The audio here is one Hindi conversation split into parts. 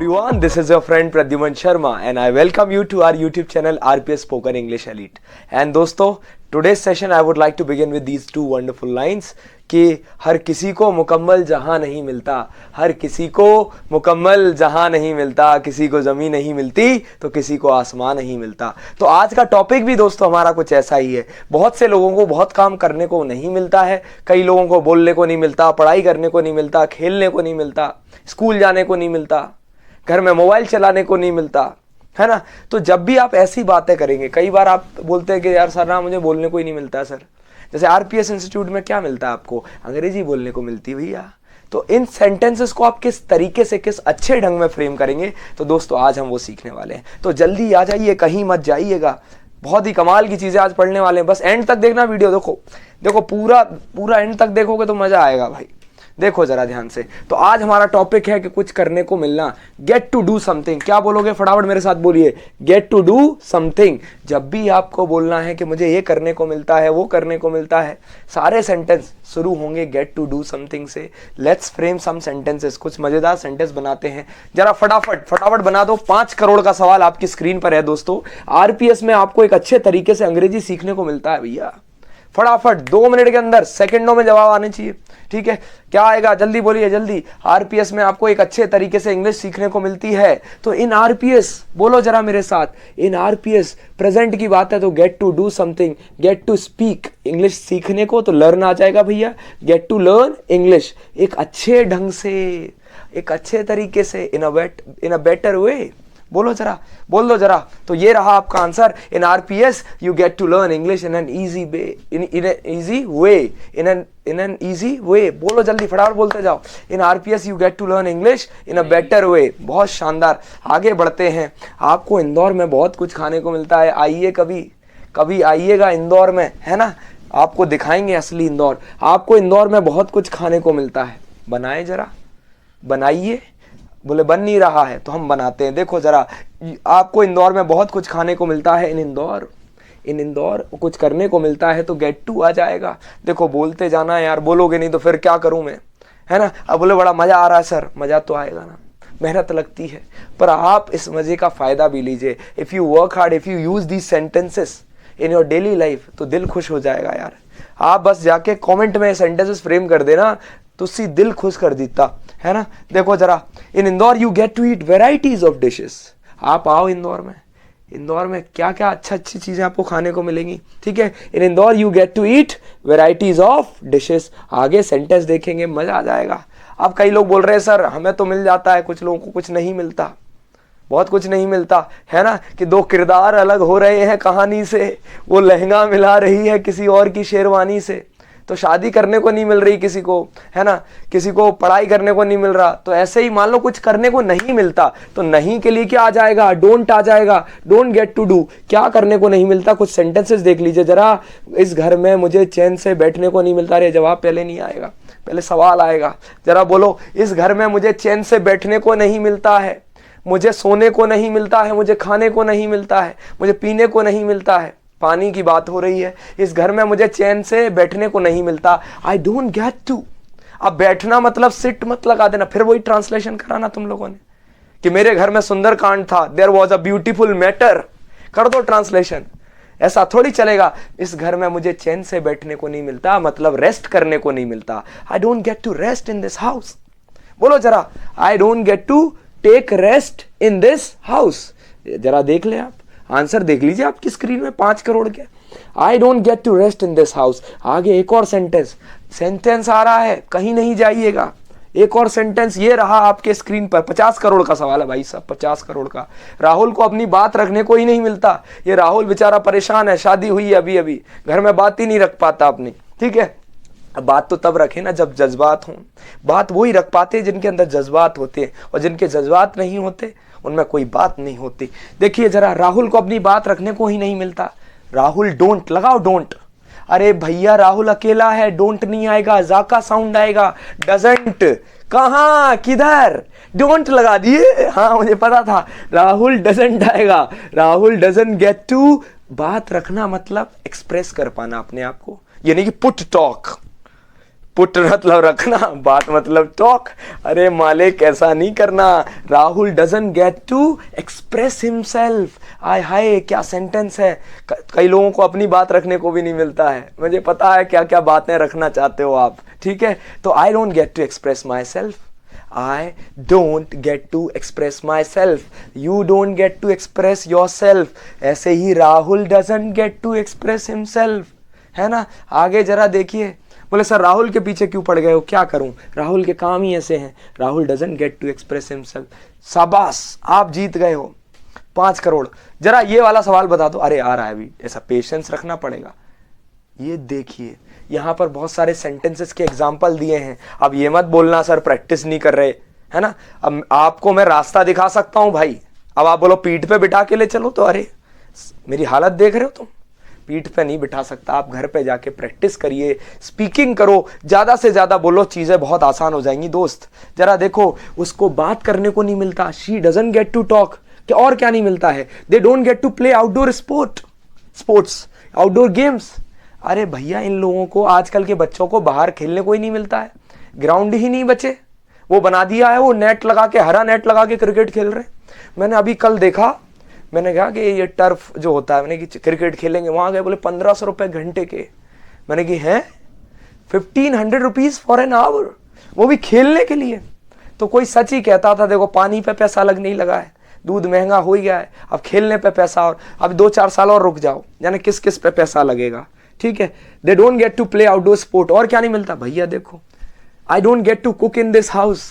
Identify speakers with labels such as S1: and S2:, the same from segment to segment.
S1: everyone, this is your friend Pradyuman Sharma and I welcome you to our YouTube channel RPS Spoken English Elite. And दोस्तों, today's session I would like to begin with these two wonderful lines कि हर किसी को मुकम्मल जहां नहीं मिलता, हर किसी को मुकम्मल जहां नहीं मिलता, किसी को ज़मीन नहीं मिलती तो किसी को आसमान नहीं मिलता। तो आज का टॉपिक भी दोस्तों हमारा कुछ ऐसा ही है। बहुत से लोगों को बहुत काम करने को नहीं मिलता है, कई लोगों को बोलने को नहीं मिलता, पढ़ाई करने को नहीं मिलता, खेलने को नहीं मिलता, स्कूल जाने को नहीं मिलता, घर में मोबाइल चलाने को नहीं मिलता, है ना। तो जब भी आप ऐसी बातें करेंगे, कई बार आप बोलते हैं कि यार सर ना मुझे बोलने को ही नहीं मिलता सर। जैसे आरपीएस इंस्टीट्यूट में क्या मिलता है आपको? अंग्रेजी बोलने को मिलती है भैया। तो इन सेंटेंसेस को आप किस तरीके से, किस अच्छे ढंग में फ्रेम करेंगे, तो दोस्तों आज हम वो सीखने वाले हैं। तो जल्दी आ जाइए, कहीं मत जाइएगा, बहुत ही कमाल की चीज़ें आज पढ़ने वाले हैं। बस एंड तक देखना वीडियो, देखो पूरा एंड तक देखोगे तो मज़ा आएगा भाई। देखो जरा ध्यान से। तो आज हमारा टॉपिक है कि कुछ करने को मिलना, गेट टू डू समथिंग। क्या बोलोगे? फटाफट मेरे साथ बोलिए, गेट टू डू समथिंग। जब भी आपको बोलना है कि मुझे ये करने को मिलता है, वो करने को मिलता है, सारे सेंटेंस शुरू होंगे गेट टू डू समथिंग से। लेट्स फ्रेम सम सेंटेंसेस, कुछ मजेदार सेंटेंस बनाते हैं। जरा फटाफट बना दो। 5 करोड़ का सवाल आपकी स्क्रीन पर है दोस्तों। आरपीएस में आपको एक अच्छे तरीके से अंग्रेजी सीखने को मिलता है भैया। फटाफट 2 मिनट के अंदर, सेकंडों में जवाब आने चाहिए, ठीक है। क्या आएगा? जल्दी बोलिए जल्दी। आरपीएस में आपको एक अच्छे तरीके से इंग्लिश सीखने को मिलती है। तो इन आरपीएस, बोलो जरा मेरे साथ, इन आरपीएस प्रेजेंट की बात है तो get to do something, get to speak. English सीखने को तो लर्न आ जाएगा भैया, गेट टू लर्न इंग्लिश एक अच्छे ढंग से, एक अच्छे तरीके से, इन अ बेटर वे। बोलो जरा, बोल दो जरा। तो ये रहा आपका answer. In RPS you get to learn English in an easy way, in an easy way. बोलो जल्दी, फटाफट बोलते जाओ। In RPS you get to learn English in a better way. बहुत शानदार। आगे बढ़ते हैं। आपको इंदौर में बहुत कुछ खाने को मिलता है। आइए कभी आइएगा इंदौर में, है ना। आपको दिखाएंगे असली इंदौर। आपको इंदौर में बहुत कुछ खाने को मिलता है। बनाए जरा, बनाइए। बोले बन नहीं रहा है तो हम बनाते हैं। देखो जरा, आपको इंदौर में बहुत कुछ खाने को मिलता है। इन इंदौर कुछ करने को मिलता है तो गेट टू आ जाएगा। देखो बोलते जाना है यार, बोलोगे नहीं तो फिर क्या करूं मैं, है ना। अब बोले बड़ा मजा आ रहा है सर, मजा तो आएगा ना, मेहनत लगती है, पर आप इस मजे का फायदा भी लीजिए। If you work hard, if you use these sentences in your daily life तो दिल खुश हो जाएगा यार। आप बस जाके कॉमेंट में सेंटेंसेस फ्रेम कर देना तो उससे दिल खुश कर देता, है ना। देखो जरा, in Indore you get to eat varieties of dishes. आप आओ इंदौर में क्या क्या अच्छी चीजें आपको खाने को मिलेंगी, ठीक है। In Indore you get to eat varieties of dishes. आगे सेंटेंस देखेंगे, मजा आ जाएगा। अब कई लोग बोल रहे हैं सर हमें तो मिल जाता है, कुछ लोगों को कुछ नहीं मिलता, बहुत कुछ नहीं मिलता, है ना। कि 2 किरदार अलग हो रहे हैं कहानी से, वो लहंगा मिला रही है किसी और की शेरवानी से। तो शादी करने को नहीं मिल रही किसी को, है ना, किसी को पढ़ाई करने को नहीं मिल रहा। तो ऐसे ही मान लो कुछ करने को नहीं मिलता तो नहीं के लिए क्या आ जाएगा? डोंट आ जाएगा। Don't get to do. क्या करने को नहीं मिलता? कुछ सेंटेंसेस देख लीजिए जरा। इस घर में मुझे चैन से बैठने को नहीं मिलता। अरे जवाब पहले नहीं आएगा, पहले सवाल आएगा। जरा बोलो, इस घर में मुझे चैन से बैठने को नहीं मिलता है, मुझे सोने को नहीं मिलता है, मुझे खाने को नहीं मिलता है, मुझे पीने को नहीं मिलता है। पानी की बात हो रही है। इस घर में मुझे चैन से बैठने को नहीं मिलता। I don't get to. अब बैठना मतलब सिट मत लगा देना, फिर वही ट्रांसलेशन कराना तुम लोगों ने कि मेरे घर में सुंदरकांड था, there was a beautiful matter. कर दो ट्रांसलेशन। ऐसा थोड़ी चलेगा। इस घर में मुझे चैन से बैठने को नहीं मिलता मतलब रेस्ट करने को नहीं मिलता। I don't get to rest in this house. बोलो जरा, I don't get to take rest in this house. जरा देख ले, आप आंसर देख लीजिए आपकी स्क्रीन में 5 करोड़ के। I don't get to rest in this house. आगे एक और सेंटेंस आ रहा है, कहीं नहीं जाइएगा। एक और सेंटेंस ये रहा आपके स्क्रीन पर। 50 करोड़ का सवाल है भाई साहब, 50 करोड़ का। राहुल को अपनी बात रखने को ही नहीं मिलता। ये राहुल बेचारा परेशान है, शादी हुई है अभी, घर में बात ही नहीं रख पाता अपनी, ठीक है। अब बात तो तब रखे ना जब जज्बात हों। बात वही रख पाते हैं जिनके अंदर जज्बात होते हैं, और जिनके जज्बात नहीं होते उनमें कोई बात नहीं होती। देखिए जरा, राहुल को अपनी बात रखने को ही नहीं मिलता। राहुल डोंट लगाओ, डोंट। अरे भैया राहुल अकेला है, डोंट नहीं आएगा, जा का साउंड आएगा। डजंट कहां, किधर? डोंट लगा दिए। हाँ मुझे पता था, राहुल डजंट आएगा। Rahul doesn't get to. बात रखना मतलब एक्सप्रेस कर पाना अपने आप को, यानी कि पुट टॉक। पुट मतलब रखना, बात मतलब टॉक। अरे मालिक ऐसा नहीं करना। Rahul doesn't get to express himself. आय हाय क्या सेंटेंस है। कई लोगों को अपनी बात रखने को भी नहीं मिलता है। मुझे पता है क्या क्या बातें रखना चाहते हो आप, ठीक है। तो I don't get to express myself, I don't get to express myself. You don't get to express yourself. ऐसे ही Rahul doesn't get to express himself, है ना। आगे जरा देखिए, बोले सर राहुल के पीछे क्यों पड़ गए हो, क्या करूं, राहुल के काम ही ऐसे हैं। Rahul doesn't get to express himself। शाबाश, आप जीत गए हो 5 करोड़। जरा ये वाला सवाल बता दो। अरे आ रहा है अभी, ऐसा पेशेंस रखना पड़ेगा। ये देखिए यहां पर बहुत सारे सेंटेंसेस के एग्जाम्पल दिए हैं। अब ये मत बोलना सर प्रैक्टिस नहीं कर रहे, है ना। अब आपको मैं रास्ता दिखा सकता हूं भाई। अब आप बोलो पीठ पे बिठा के ले चलो, तो अरे मेरी हालत देख रहे हो तुम। पीठ पे नहीं बिठा सकता, आप घर पे जाके प्रैक्टिस करिए, स्पीकिंग करो, ज्यादा से ज्यादा बोलो, चीजें बहुत आसान हो जाएंगी दोस्त। जरा देखो, उसको बात करने को नहीं मिलता, she doesn't get to talk. और क्या नहीं मिलता है, they don't get to play outdoor sports, outdoor games. अरे भैया इन लोगों को, आजकल के बच्चों को बाहर खेलने को ही नहीं मिलता है, ग्राउंड ही नहीं बचे। वो बना दिया है, वो नेट लगा के, हरा नेट लगा के क्रिकेट खेल रहे। मैंने अभी कल देखा, मैंने कहा कि ये टर्फ जो होता है, मैंने कि क्रिकेट खेलेंगे, वहां गए, बोले 1500 रुपए घंटे के। मैंने कि हैं 1500 रुपीज फॉर एन आवर, वो भी खेलने के लिए। तो कोई सच ही कहता था, देखो पानी पे पैसा अलग नहीं लगा है, दूध महंगा हो ही गया है, अब खेलने पे पैसा, और अब 2-4 साल और रुक जाओ, यानी किस किस पे पैसा लगेगा, ठीक है। They don't get to play outdoor sport. और क्या नहीं मिलता भैया, देखो I don't get to cook in this house,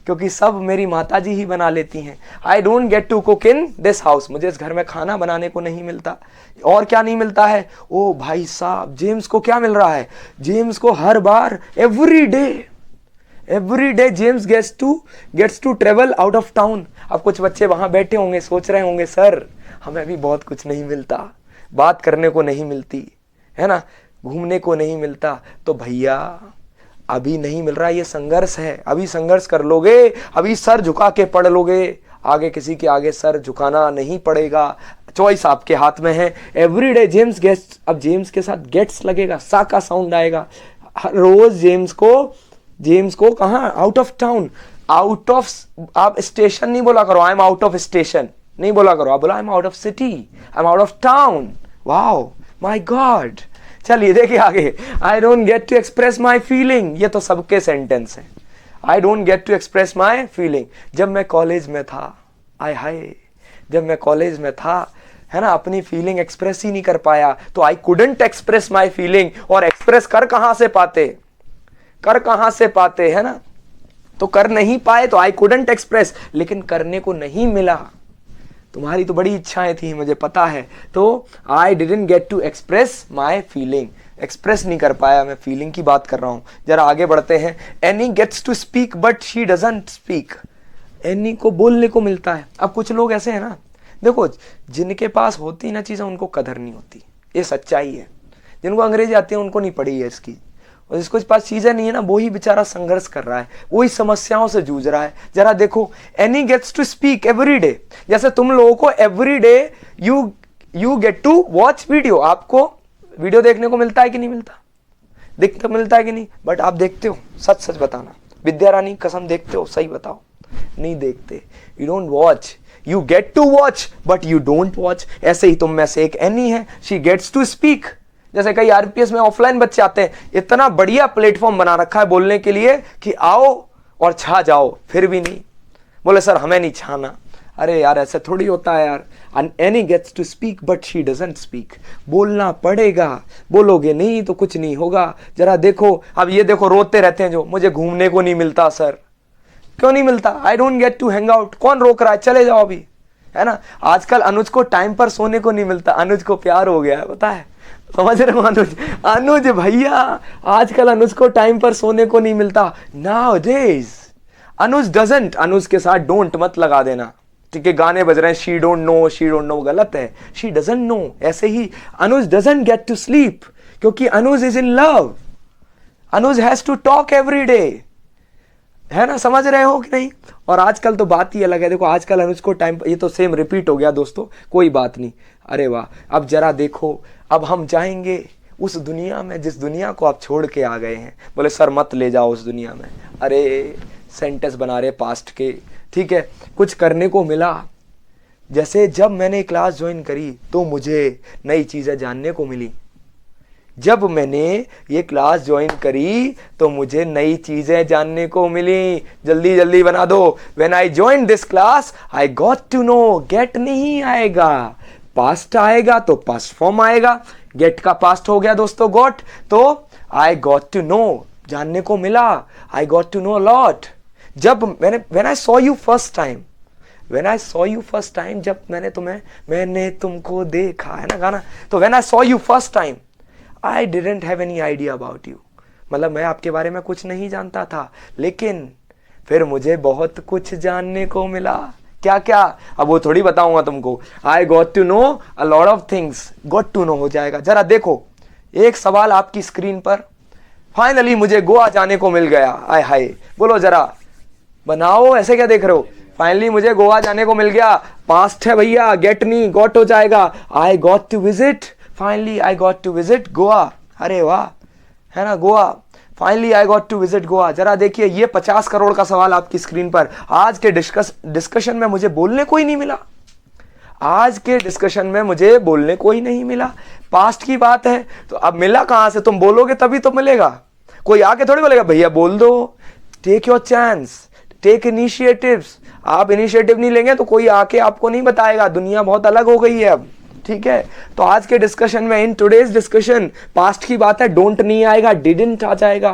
S1: क्योंकि सब मेरी माता जी ही बना लेती हैं। I don't get to cook in this house, मुझे इस घर में खाना बनाने को नहीं मिलता। और क्या नहीं मिलता है, ओ भाई साहब, जेम्स को क्या मिल रहा है, जेम्स को हर बार every day James gets to travel out of town. अब कुछ बच्चे वहां बैठे होंगे, सोच रहे होंगे सर हमें भी बहुत कुछ नहीं मिलता, बात करने को नहीं मिलती, है ना, घूमने को नहीं मिलता। तो भैया अभी नहीं मिल रहा, ये संघर्ष है, अभी संघर्ष कर लोगे, अभी सर झुका के पढ़ लोगे, आगे किसी के आगे सर झुकाना नहीं पड़ेगा। चॉइस आपके हाथ में है। एवरीडे जेम्स गेट्स, अब जेम्स के साथ गेट्स लगेगा, सा का साउंड आएगा। हर रोज जेम्स को कहां, out of town, out of, आप स्टेशन नहीं बोला करो, I am out of station नहीं बोला करो, आप बोला I am out of city, I am out of town. Wow my god. चलिए देखिए आगे, I don't get to express my feeling, ये तो सबके सेंटेंस है। I don't get to express my feeling. जब मैं कॉलेज में था, आय हाय, जब मैं कॉलेज में था, है ना, अपनी फीलिंग एक्सप्रेस ही नहीं कर पाया, तो I couldn't express my feeling. और एक्सप्रेस कर कहां से पाते, है ना, तो कर नहीं पाए, तो आई कुडंट एक्सप्रेस, लेकिन करने को नहीं मिला। तुम्हारी तो बड़ी इच्छाएं थी, मुझे पता है। तो I didn't get to express my feeling, express नहीं कर पाया, मैं फीलिंग की बात कर रहा हूं। जरा आगे बढ़ते हैं। Annie gets to speak but she doesn't speak. Annie को बोलने को मिलता है। अब कुछ लोग ऐसे हैं ना, देखो जिनके पास होती ना चीजें उनको कदर नहीं होती, ये सच्चाई है। जिनको अंग्रेजी आती है उनको नहीं पड़ी है इसकी, और जिसको इस पास चीजें नहीं है ना, वो ही बेचारा संघर्ष कर रहा है, वही समस्याओं से जूझ रहा है। जरा देखो, Annie gets to speak every day. जैसे तुम लोगों को every day you get to watch video, आपको वीडियो देखने को मिलता है कि नहीं मिलता, दिखता मिलता है कि नहीं, बट आप देखते हो, सच सच बताना, विद्या रानी कसम देखते हो, सही बताओ, नहीं देखते। You don't watch, you get to watch but you don't watch. ऐसे ही तुम में से एक एनी है, शी गेट्स टू स्पीक। जैसे कई आरपीएस में ऑफलाइन बच्चे आते हैं, इतना बढ़िया प्लेटफॉर्म बना रखा है बोलने के लिए कि आओ और छा जाओ, फिर भी नहीं बोले सर हमें नहीं छाना। अरे यार ऐसे थोड़ी होता है यार। Annie gets to speak but she doesn't speak. बोलना पड़ेगा, बोलोगे नहीं तो कुछ नहीं होगा। जरा देखो, अब ये देखो रोते रहते हैं जो, मुझे घूमने को नहीं मिलता सर। क्यों नहीं मिलता? I don't get to hang out. कौन रोक रहा है? चले जाओ अभी, है ना। आजकल अनुज को टाइम पर सोने को नहीं मिलता, अनुज को प्यार हो गया है, पता है, समझ रहे हो? अनुज भैया, आजकल अनुज को टाइम पर सोने को नहीं मिलता। नाउ डेज अनुज डजंट, अनुज के साथ डोंट मत लगा देना, ठीक है। गाने बज रहे हैं, शी डोंट नो गलत है, शी डजंट नो। ऐसे ही Anuj doesn't get to sleep, क्योंकि Anuj is in love. Anuj has to talk every day, है ना, समझ रहे हो कि नहीं। और आजकल तो बात ही अलग है। देखो आजकल अनुज को टाइम, ये तो सेम रिपीट हो गया दोस्तों, कोई बात नहीं। अरे वाह, अब जरा देखो, अब हम जाएंगे उस दुनिया में जिस दुनिया को आप छोड़ के आ गए हैं। बोले सर मत ले जाओ उस दुनिया में। अरे सेंटेंस बना रहे पास्ट के, ठीक है। कुछ करने को मिला, जैसे जब मैंने क्लास ज्वाइन करी तो मुझे नई चीज़ें जानने को मिली। जब मैंने ये क्लास ज्वाइन करी तो मुझे नई चीज़ें जानने को मिली। जल्दी जल्दी बना दो। When I join this class I got to know. Get नहीं आएगा, पास्ट आएगा तो पास्ट फॉर्म आएगा। गेट का पास्ट हो गया दोस्तों गॉट, तो आई गॉट टू नो, जानने को मिला। I got to know lot. जब when I saw you first time, When I saw you first time, जब मैंने तुमको देखा, है ना गाना। तो when I saw you first time, I didn't have any idea about you। मतलब मैं आपके बारे में कुछ नहीं जानता था, लेकिन फिर मुझे बहुत कुछ जानने को मिला। क्या क्या, अब वो थोड़ी बताऊंगा तुमको। I got to know a lot of things। got to know हो जाएगा। जरा देखो, एक सवाल आपकी स्क्रीन पर। फाइनली मुझे गोवा जाने को मिल गया। आय हाय, बोलो जरा, बनाओ, ऐसे क्या देख रहे हो। फाइनली मुझे गोवा जाने को मिल गया। पास्ट है भैया, गेट नहीं गॉट हो जाएगा। I got to visit, finally I got to visit Goa. अरे वाह, है ना Goa. Finally I got to visit Goa. जरा देखिए, ये 50 करोड़ का सवाल आपकी स्क्रीन पर। आज के डिस्कशन में मुझे बोलने को ही नहीं मिला। आज के डिस्कशन में मुझे बोलने को ही नहीं मिला। पास्ट की बात है, तो अब मिला कहां से। तुम बोलोगे तभी तो मिलेगा। कोई आके थोड़ी बोलेगा भैया बोल दो। Take your chance, take initiatives. आप इनिशिएटिव नहीं लेंगे तो कोई आके आपको नहीं बताएगा। दुनिया बहुत अलग हो गई है अब, ठीक है। तो आज के डिस्कशन में, इन टुडेज डिस्कशन, पास्ट की बात है, डोंट नहीं आएगा, डिडंट आ जाएगा।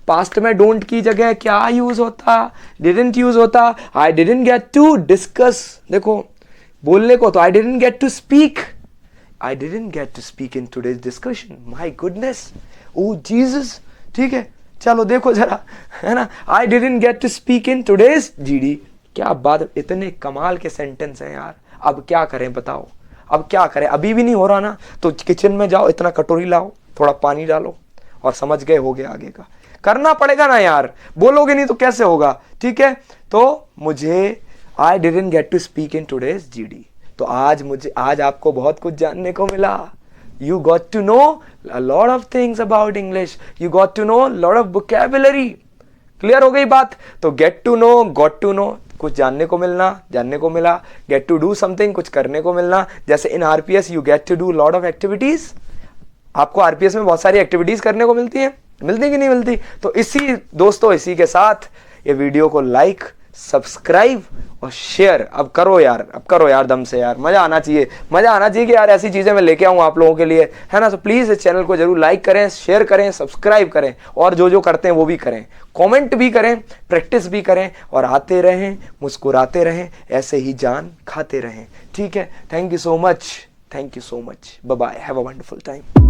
S1: पास्ट में डोंट की जगह क्या यूज होता, डिडंट यूज होता। I didn't get to discuss, देखो बोलने को, तो I didn't get to speak. I didn't get to speak in today's discussion. My goodness, oh Jesus, ठीक है। चलो देखो जरा, है ना। I didn't get to speak in today's GD. क्या बात, इतने कमाल के सेंटेंस हैं यार। अब क्या करें बताओ, अब क्या करें। अभी भी नहीं हो रहा ना, तो किचन में जाओ, इतना कटोरी लाओ, थोड़ा पानी डालो, और समझ गए, हो गया। आगे का करना पड़ेगा ना यार, बोलोगे नहीं तो कैसे होगा, ठीक है। तो मुझे I didn't get to speak in today's GD. तो आज आपको बहुत कुछ जानने को मिला। You got to know a lot of things about English. You got to know a lot of vocabulary. Clear हो गई बात। तो get to know, got to know, कुछ जानने को मिला। Get to do something, कुछ करने को मिलना। जैसे in RPS you get to do lot of activities। आपको RPS में बहुत सारी एक्टिविटीज करने को मिलती कि नहीं मिलती। तो दोस्तों इसी के साथ ये वीडियो को लाइक, सब्सक्राइब और शेयर अब करो यार दम से यार। मजा आना चाहिए कि यार ऐसी चीजें मैं लेके आऊं आप लोगों के लिए, है ना। तो प्लीज इस चैनल को जरूर लाइक करें, शेयर करें, सब्सक्राइब करें, और जो करते हैं वो भी करें, कमेंट भी करें, प्रैक्टिस भी करें, और आते रहें, मुस्कुराते रहें, ऐसे ही जान खाते रहें, ठीक है। Thank you so much, bye bye, have a wonderful time.